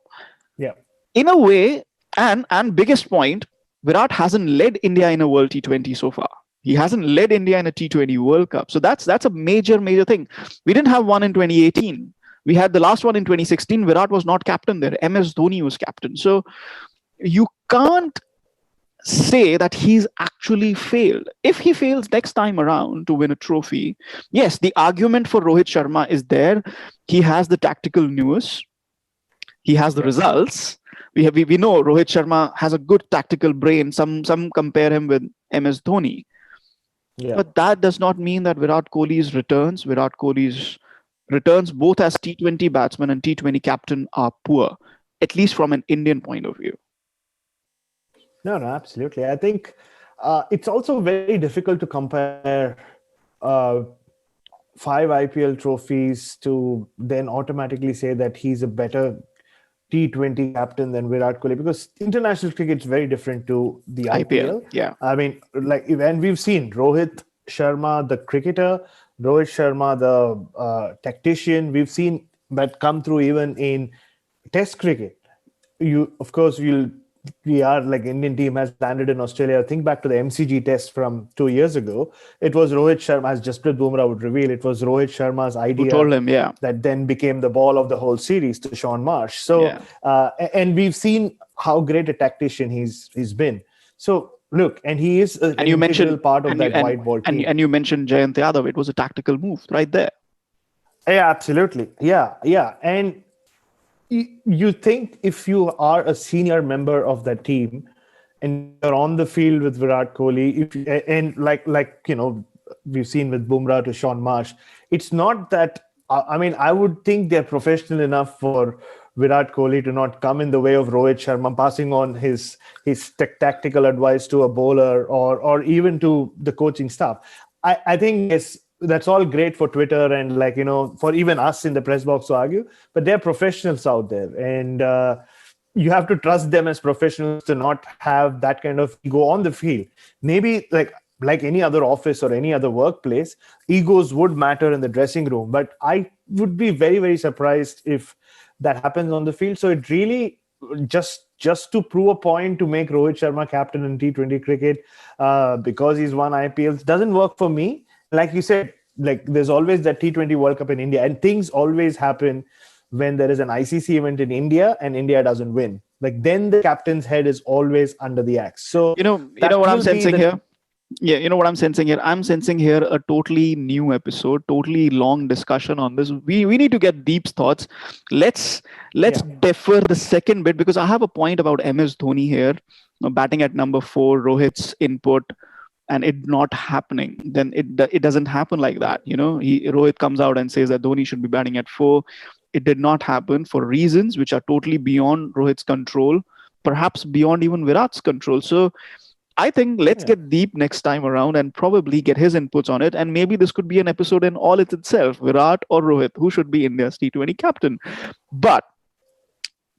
in a way, and biggest point, Virat hasn't led India in a World T20 so far. He hasn't led India in a T20 World Cup. So that's a major thing. We didn't have one in 2018. We had the last one in 2016. Virat was not captain there. MS Dhoni was captain. So you can't say that he's actually failed. If he fails next time around to win a trophy, yes, the argument for Rohit Sharma is there. He has the tactical nous. He has the results. We know Rohit Sharma has a good tactical brain. Some compare him with MS Dhoni. Yeah. But that does not mean that Virat Kohli's returns both as T20 batsman and T20 captain are poor, at least from an Indian point of view. No, absolutely. I think it's also very difficult to compare 5 IPL trophies to then automatically say that he's a better T20 captain than Virat Kohli, because international cricket is very different to the IPL. Yeah. I mean, and we've seen Rohit Sharma, the cricketer, Rohit Sharma, the tactician. We've seen that come through even in Test cricket. Of course, we are like Indian team has landed in Australia. Think back to the MCG test from 2 years ago. It was Rohit Sharma, as Jasprit Bumrah would reveal, it was Rohit Sharma's idea Who told him, that then became the ball of the whole series to Sean Marsh. So, and we've seen how great a tactician he's been. So look, and he is an integral part of that white ball team. And you mentioned Jayant Yadav. It was a tactical move right there. Yeah, absolutely. Yeah. And you think if you are a senior member of that team and you're on the field with Virat Kohli, and like we've seen with Bumrah to Sean Marsh, it's not that. I mean, I would think they're professional enough for Virat Kohli to not come in the way of Rohit Sharma, passing on his tactical advice to a bowler or even to the coaching staff. I think that's all great for Twitter and for even us in the press box to argue, but they're professionals out there, and you have to trust them as professionals to not have that kind of ego on the field. Maybe like any other office or any other workplace, egos would matter in the dressing room, but I would be very, very surprised if that happens on the field. So it really just to prove a point to make Rohit Sharma captain in T20 cricket because he's won IPLs doesn't work for me. Like you said, there's always that T20 World Cup in India, and things always happen when there is an ICC event in India and India doesn't win. Then the captain's head is always under the axe. So you know what I'm sensing here. Yeah, you know what I'm sensing here? I'm sensing here a totally new episode, totally long discussion on this. We need to get Deep's thoughts. Let's defer the second bit, because I have a point about MS Dhoni here, batting at number 4, Rohit's input, and it not happening. Then it doesn't happen like that. Rohit comes out and says that Dhoni should be batting at 4. It did not happen for reasons which are totally beyond Rohit's control, perhaps beyond even Virat's control. So I think let's get Deep next time around and probably get his inputs on it. And maybe this could be an episode in all itself, Virat or Rohit, who should be India's T20 captain. But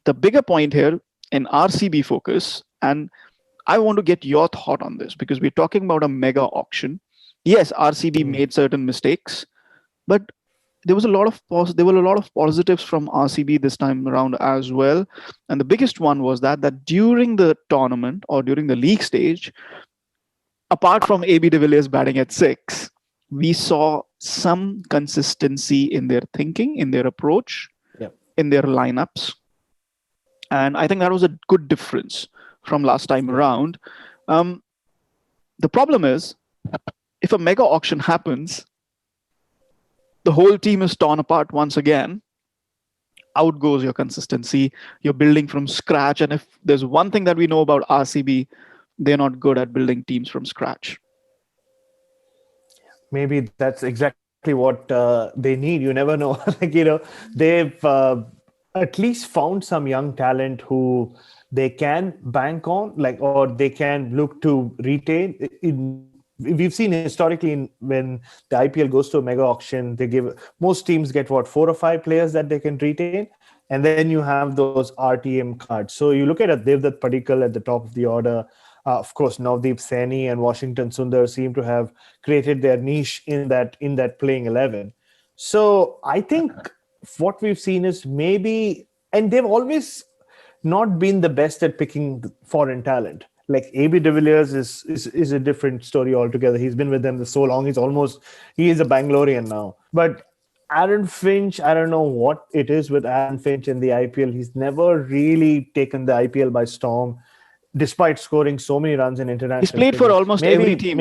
the bigger point here in RCB focus, and I want to get your thought on this, because we're talking about a mega auction. Yes, RCB made certain mistakes, but there were a lot of positives from RCB this time around as well. And the biggest one was that during the tournament or during the league stage, apart from AB de Villiers batting at 6, we saw some consistency in their thinking, in their approach, in their lineups. And I think that was a good difference from last time around. The problem is, if a mega auction happens, the whole team is torn apart once again. Out goes your consistency. You're building from scratch. And if there's one thing that we know about RCB, they're not good at building teams from scratch. Maybe that's exactly what they need. You never know. They've at least found some young talent who they can bank on, or they can look to retain. We've seen historically when the IPL goes to a mega auction, most teams get 4 or 5 players that they can retain, and then you have those RTM cards. So you look at Devdutt Padikkal at the top of the order. Of course, Navdeep Saini and Washington Sundar seem to have created their niche in that playing 11. So I think what we've seen is maybe, and they've always not been the best at picking foreign talent. AB de Villiers is a different story altogether. He's been with them so long. He is a Bangalorean now. But Aaron Finch, I don't know what it is with Aaron Finch in the IPL. He's never really taken the IPL by storm, despite scoring so many runs in international. He's played for almost every team.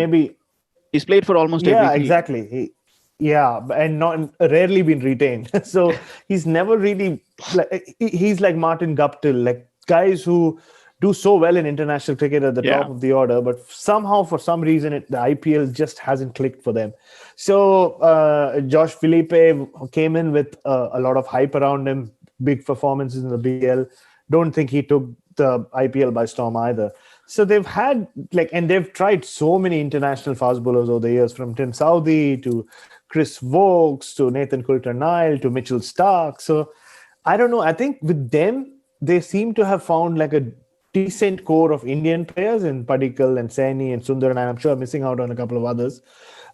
He's played for almost every team. Yeah, exactly. And not rarely been retained. So he's never really he's like Martin Guptill, guys who do so well in international cricket at the top of the order, but somehow, for some reason, the IPL just hasn't clicked for them. So Josh Philippe came in with a lot of hype around him, big performances in the BL. Don't think he took the IPL by storm either. So they've had and they've tried so many international fast bowlers over the years, from Tim Southee to Chris Vokes to Nathan Coulter-Nile to Mitchell Stark. So I don't know. I think with them, they seem to have found like a decent core of Indian players in Padikkal and Saini and Sundar, and I'm sure I'm missing out on a couple of others.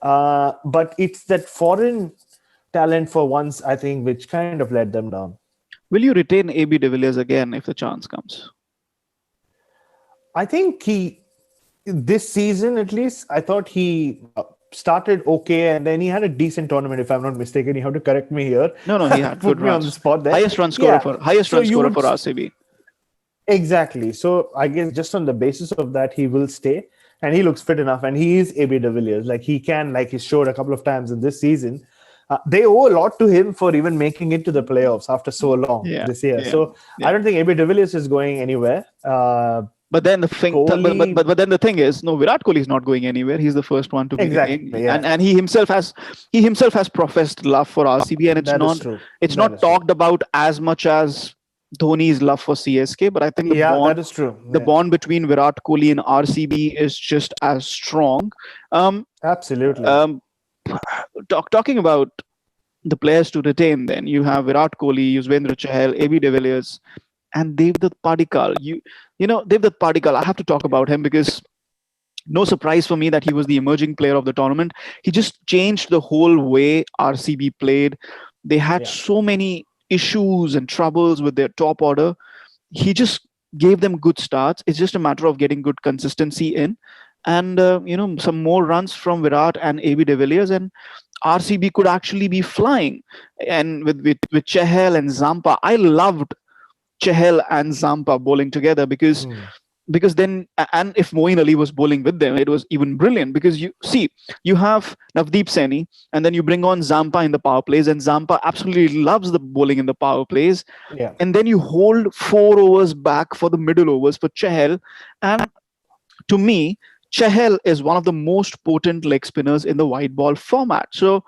But it's that foreign talent for once, I think, which kind of let them down. Will you retain AB de Villiers again if the chance comes? I think this season at least, I thought he started okay, and then he had a decent tournament. If I'm not mistaken, you have to correct me here. No, he had Put good me on runs. the spot there. Highest run scorer for RCB. Exactly. So I guess just on the basis of that, he will stay, and he looks fit enough. And he is AB de Villiers. Like he showed a couple of times in this season. They owe a lot to him for even making it to the playoffs after so long this year. So I don't think AB de Villiers is going anywhere. But then the thing, but then the thing is, no, Virat Kohli is not going anywhere. He's the first one to be and he himself has professed love for RCB, and it's not talked about as much as Dhoni's love for CSK. But I think that is true. The bond between Virat Kohli and RCB is just as strong. Absolutely. Talking about the players to retain, then you have Virat Kohli, Yuzvendra Chahal, AB de Villiers, and Devdutt Padikkal. Devdutt Padikkal, I have to talk about him because no surprise for me that he was the emerging player of the tournament. He just changed the whole way RCB played. They had so many issues and troubles with their top order. He just gave them good starts. It's just a matter of getting good consistency in. And, some more runs from Virat and AB de Villiers, and RCB could actually be flying. And with Chahal and Zampa, I loved Chahal and Zampa bowling together because then, and if Moeen Ali was bowling with them, it was even brilliant because you have Navdeep Saini, and then you bring on Zampa in the power plays, and Zampa absolutely loves the bowling in the power plays. Yeah. And then you hold 4 overs back for the middle overs for Chahal. And to me, Chahal is one of the most potent leg spinners in the white ball format. So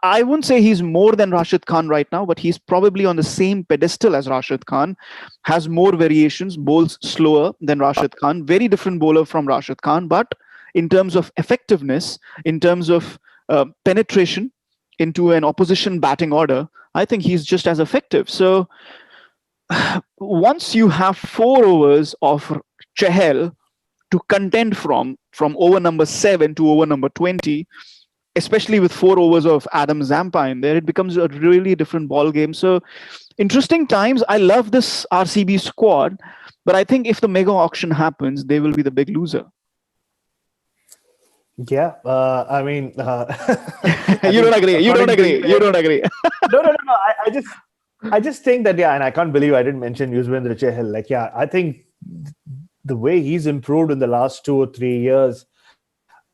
I wouldn't say he's more than Rashid Khan right now, but he's probably on the same pedestal as Rashid Khan, has more variations, bowls slower than Rashid Khan, very different bowler from Rashid Khan. But in terms of effectiveness, in terms of penetration into an opposition batting order, I think he's just as effective. So once you have 4 overs of Chahal to contend from over number 7 to over number 20, especially with 4 overs of Adam Zampa in there, it becomes a really different ball game. So interesting times. I love this RCB squad, but I think if the mega auction happens, they will be the big loser. Yeah, I mean, you don't agree. You don't agree. No. I just think that, and I can't believe I didn't mention Yuzvendra Chahal. I think the way he's improved in the last 2 or 3 years,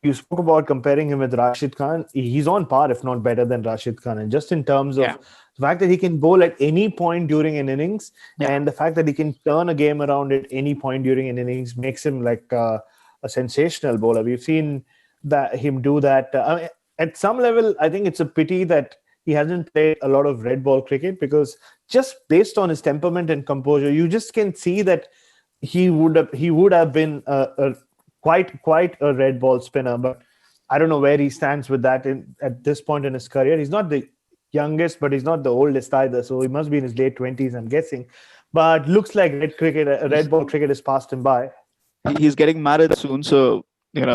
you spoke about comparing him with Rashid Khan. He's on par, if not better than Rashid Khan. And just in terms of the fact that he can bowl at any point during an innings, and the fact that he can turn a game around at any point during an innings makes him like a sensational bowler. We've seen him do that. At some level, I think it's a pity that he hasn't played a lot of red ball cricket, because just based on his temperament and composure, you just can see that he would have been quite a red ball spinner. But I don't know where he stands with that at this point in his career. He's not the youngest, but he's not the oldest either. So he must be in his late 20s, I'm guessing. But looks like red ball cricket has passed him by. He's getting married soon, so he's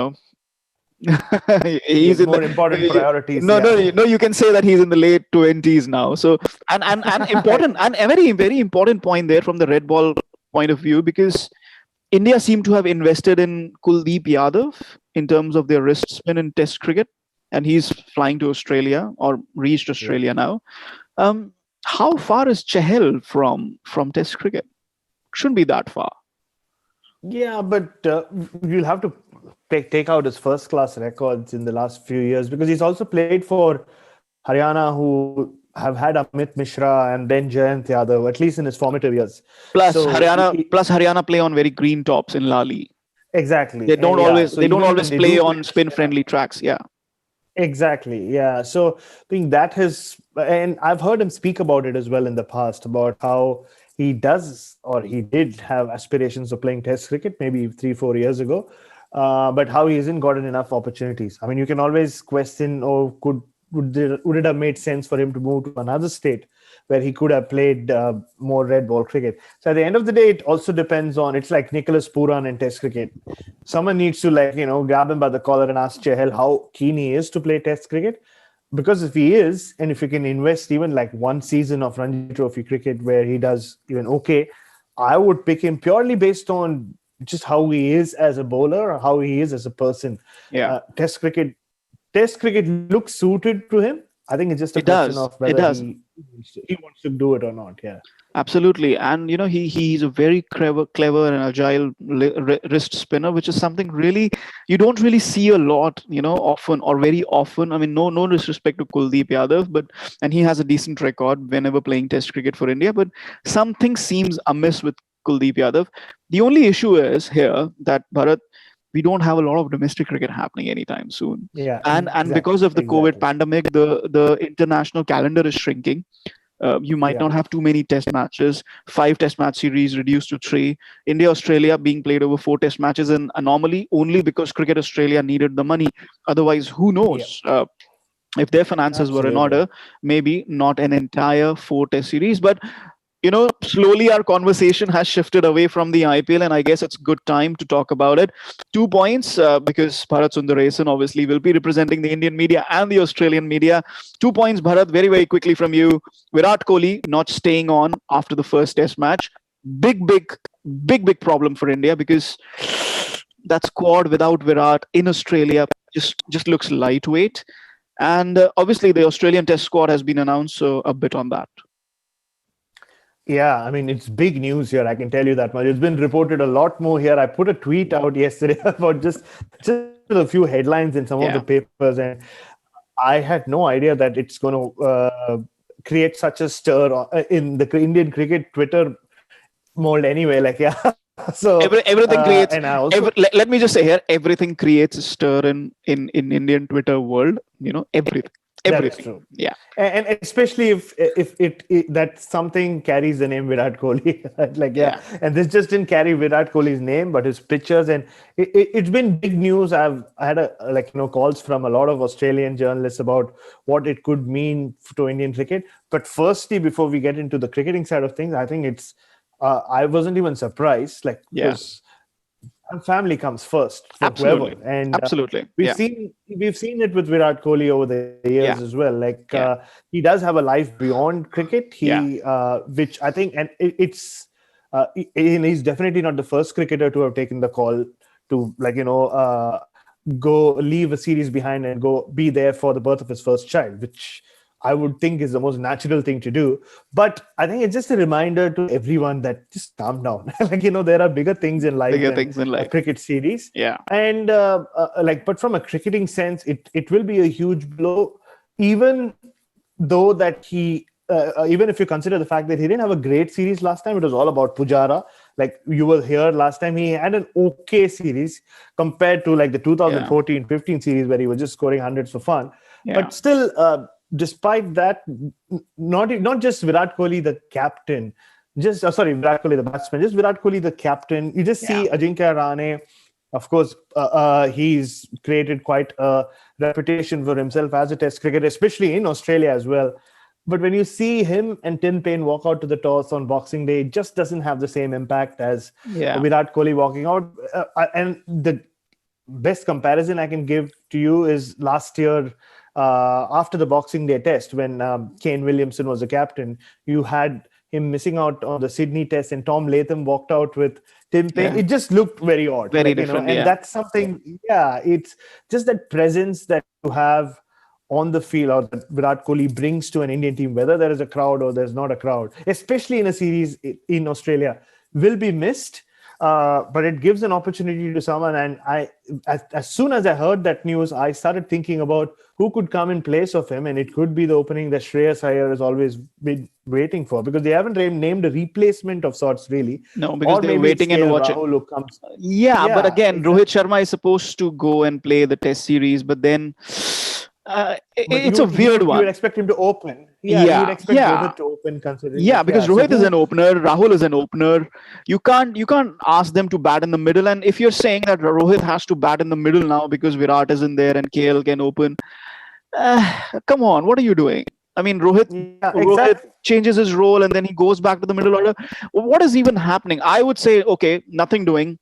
in more important priorities. No, you can say that he's in the late 20s now. So and important and a very, very important point there from the red ball point of view, because India seem to have invested in Kuldeep Yadav in terms of their wrist spin in Test cricket, and he's flying to Australia or reached Australia now. How far is Chahal from Test cricket? Shouldn't be that far. Yeah, but you'll have to take out his first-class records in the last few years, because he's also played for Haryana, who have had Amit Mishra and then Jayant Yadav, at least in his formative years. Plus Haryana play on very green tops in Lali. Exactly. They don't always play on spin-friendly tracks. Yeah. Exactly. Yeah. So I think that has, and I've heard him speak about it as well in the past, about how he did have aspirations of playing Test cricket maybe 3-4 years ago. but how he hasn't gotten enough opportunities. I mean, you can always question, or would it have made sense for him to move to another state where he could have played more red ball cricket? So at the end of the day, it also depends on, it's like Nicholas Pooran in Test cricket. Someone needs to grab him by the collar and ask Chahal how keen he is to play Test cricket. Because if he is, and if you can invest even like one season of Ranji Trophy cricket where he does even okay, I would pick him purely based on just how he is as a bowler or how he is as a person. Yeah. Test cricket looks suited to him. I think it's just a question of whether he wants to do it or not. Yeah. Absolutely. And, he's a very clever and agile wrist spinner, which is something really you don't really see a lot, often or very often. I mean, no disrespect to Kuldeep Yadav, and he has a decent record whenever playing Test cricket for India, but something seems amiss with Kuldeep Yadav. The only issue is here that, Bharat, we don't have a lot of domestic cricket happening anytime soon. Yeah. And because of the COVID pandemic, the international calendar is shrinking. You might not have too many test matches. 5 test match series reduced to 3. India-Australia being played over 4 test matches, an anomaly only because Cricket Australia needed the money. Otherwise, who knows? If their finances were in order, maybe not an entire 4 test series. But slowly our conversation has shifted away from the IPL, and I guess it's good time to talk about it. 2 points, because Bharat Sundaresan obviously will be representing the Indian media and the Australian media. 2 points, Bharat, very, very quickly from you. Virat Kohli not staying on after the first test match. Big problem for India, because that squad without Virat in Australia just looks lightweight. And obviously the Australian test squad has been announced, so a bit on that. Yeah, I mean, it's big news here. I can tell you that much. It's been reported a lot more here. I put a tweet out yesterday about just a few headlines in some of the papers, and I had no idea that it's going to create such a stir in the Indian cricket Twitter mold anyway. So everything creates. And I also, let me just say here, everything creates a stir in Indian Twitter world. Everything. That's true. Yeah, and especially if that something carries the name Virat Kohli, and this just didn't carry Virat Kohli's name, but his pictures, and it's been big news. I had calls from a lot of Australian journalists about what it could mean to Indian cricket. But firstly, before we get into the cricketing side of things, I think it's I wasn't even surprised, because family comes first for absolutely whoever. And absolutely we've seen it with Virat Kohli over the years as well. He does have a life beyond cricket. Which I think, and it's he's definitely not the first cricketer to have taken the call to go leave a series behind and go be there for the birth of his first child, which I would think is the most natural thing to do. But I think it's just a reminder to everyone that just calm down. There are bigger things in life than a cricket series. Yeah. And but from a cricketing sense, it will be a huge blow, even though that he, even if you consider the fact that he didn't have a great series last time. It was all about Pujara. You will hear last time he had an okay series compared to the 2014-15 series where he was just scoring hundreds for fun. Yeah. But still, despite that, not just Virat Kohli the captain, Virat Kohli the batsman, just Virat Kohli the captain. You just see Ajinkya Rahane. Of course, he's created quite a reputation for himself as a Test cricketer, especially in Australia as well. But when you see him and Tim Paine walk out to the toss on Boxing Day, it just doesn't have the same impact as Virat Kohli walking out. And the best comparison I can give to you is last year, after the Boxing Day test, when Kane Williamson was the captain, you had him missing out on the Sydney test, and Tom Latham walked out with Tim Paine. It just looked very odd. Very different, and that's something, it's just that presence that you have on the field, or that Virat Kohli brings to an Indian team, whether there is a crowd or there's not a crowd, especially in a series in Australia, will be missed. But it gives an opportunity to someone. And as soon as I heard that news, I started thinking about who could come in place of him. And it could be the opening that Shreyas Iyer has always been waiting for, because they haven't named a replacement of sorts, really. No, because they're waiting and watching. But again, Rohit Sharma is supposed to go and play the test series. But then It's a weird one. You would expect him to open. Yeah, you would expect Rohit to open considering. Yeah, because Rohit is an opener, Rahul is an opener. You can't ask them to bat in the middle. And if you're saying that Rohit has to bat in the middle now because Virat isn't there and KL can open, come on, what are you doing? I mean, Rohit changes his role and then he goes back to the middle order. What is even happening? I would say, okay, nothing doing.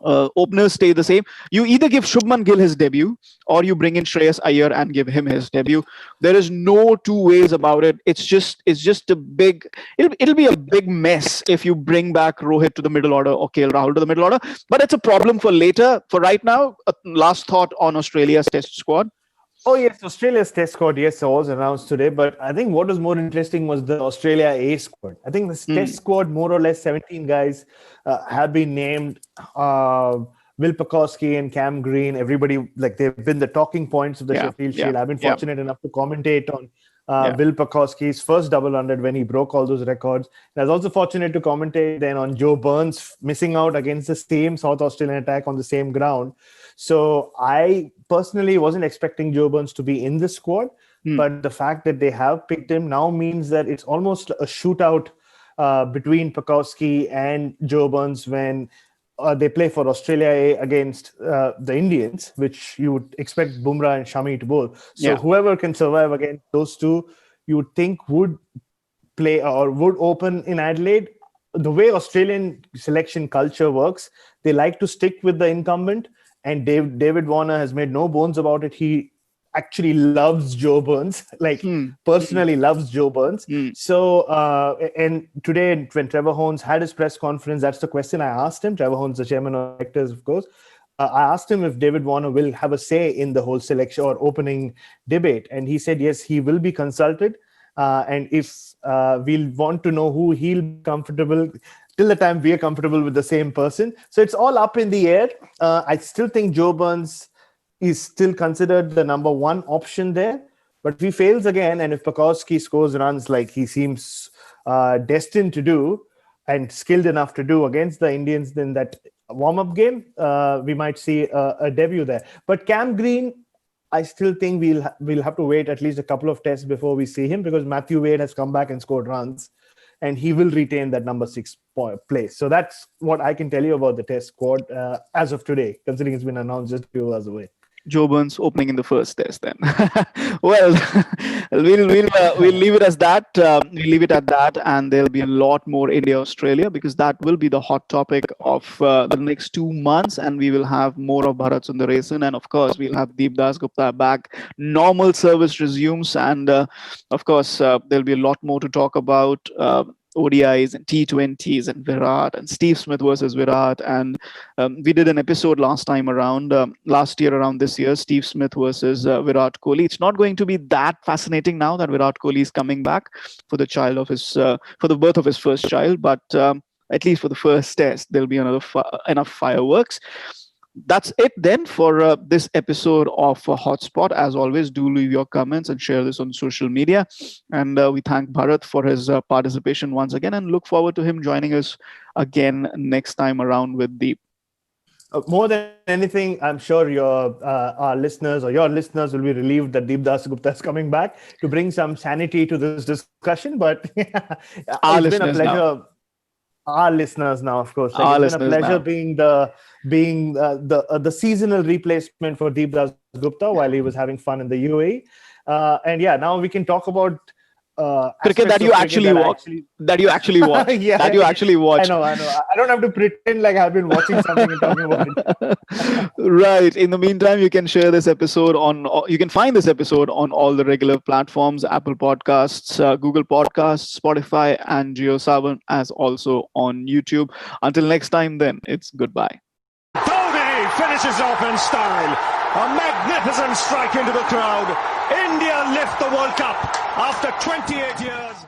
Openers stay the same. You either give Shubman Gill his debut or you bring in Shreyas Iyer and give him his debut. There is no two ways about it. It's just a big, it'll be a big mess if you bring back Rohit to the middle order or KL Rahul to the middle order. But it's a problem for later. For right now, last thought on Australia's test squad. Oh, yes, Australia's test squad, yes, was announced today. But I think what was more interesting was the Australia A squad. I think this test squad, more or less 17 guys have been named. Will Pucovski and Cam Green, everybody, like they've been the talking points of the Sheffield Shield. I've been fortunate enough to commentate on Will Pucovski's first double 100 when he broke all those records. And I was also fortunate to commentate then on Joe Burns missing out against the same South Australian attack on the same ground. So I personally wasn't expecting Joe Burns to be in this squad, but the fact that they have picked him now means that it's almost a shootout between Pucovski and Joe Burns when they play for Australia A against the Indians, which you would expect Bumrah and Shami to bowl. So whoever can survive against those two, you would think would play or would open in Adelaide. The way Australian selection culture works, they like to stick with the incumbent. And David Warner has made no bones about it. He actually loves Joe Burns, personally loves Joe Burns. So, and today when Trevor Horns had his press conference, that's the question I asked him. Trevor Horns, the chairman of directors, of course. I asked him if David Warner will have a say in the whole selection or opening debate. And he said, yes, he will be consulted. And if we'll want to know who he'll be comfortable till the time we are comfortable with the same person. So it's all up in the air. I still think Joe Burns is still considered the number one option there. But if he fails again, and if Pucovski scores runs like he seems destined to do and skilled enough to do against the Indians, then that warm-up game, we might see a debut there. But Cam Green, I still think we'll have to wait at least a couple of tests before we see him because Matthew Wade has come back and scored runs. And he will retain that number 6 place. So that's what I can tell you about the test squad as of today, considering it's been announced just a few hours away. Joe Burns opening in the first test then. Well, we'll leave it as that. We'll leave it at that, and there'll be a lot more India-Australia because that will be the hot topic of the next 2 months, and we will have more of Bharat Sundaresan, and of course we'll have Deep Das Gupta back. Normal service resumes, and of course there'll be a lot more to talk about. ODIs and T20s and Virat and Steve Smith versus Virat. And we did an episode last year around this year, Steve Smith versus Virat Kohli. It's not going to be that fascinating now that Virat Kohli is coming back for the birth of his first child. But at least for the first test, there'll be enough fireworks. That's it then for this episode of HotSpot. As always, do leave your comments and share this on social media. And we thank Bharat for his participation once again and look forward to him joining us again next time around with Deep. More than anything, I'm sure our listeners will be relieved that Deep Das Gupta is coming back to bring some sanity to this discussion. But it's been a pleasure. Now. Our listeners now, of course. It's been a pleasure being the seasonal replacement for Deep Das Gupta while he was having fun in the UAE. And now we can talk about cricket that you actually watch. That you actually watch. I know. I don't have to pretend like I've been watching something and talking about it. Right. In the meantime, you can share this episode you can find this episode on all the regular platforms: Apple Podcasts, Google Podcasts, Spotify, and JioSaavn, as also on YouTube. Until next time, then it's goodbye. Dhoni finishes off in style. A magnificent strike into the crowd. India lift the World Cup after 28 years.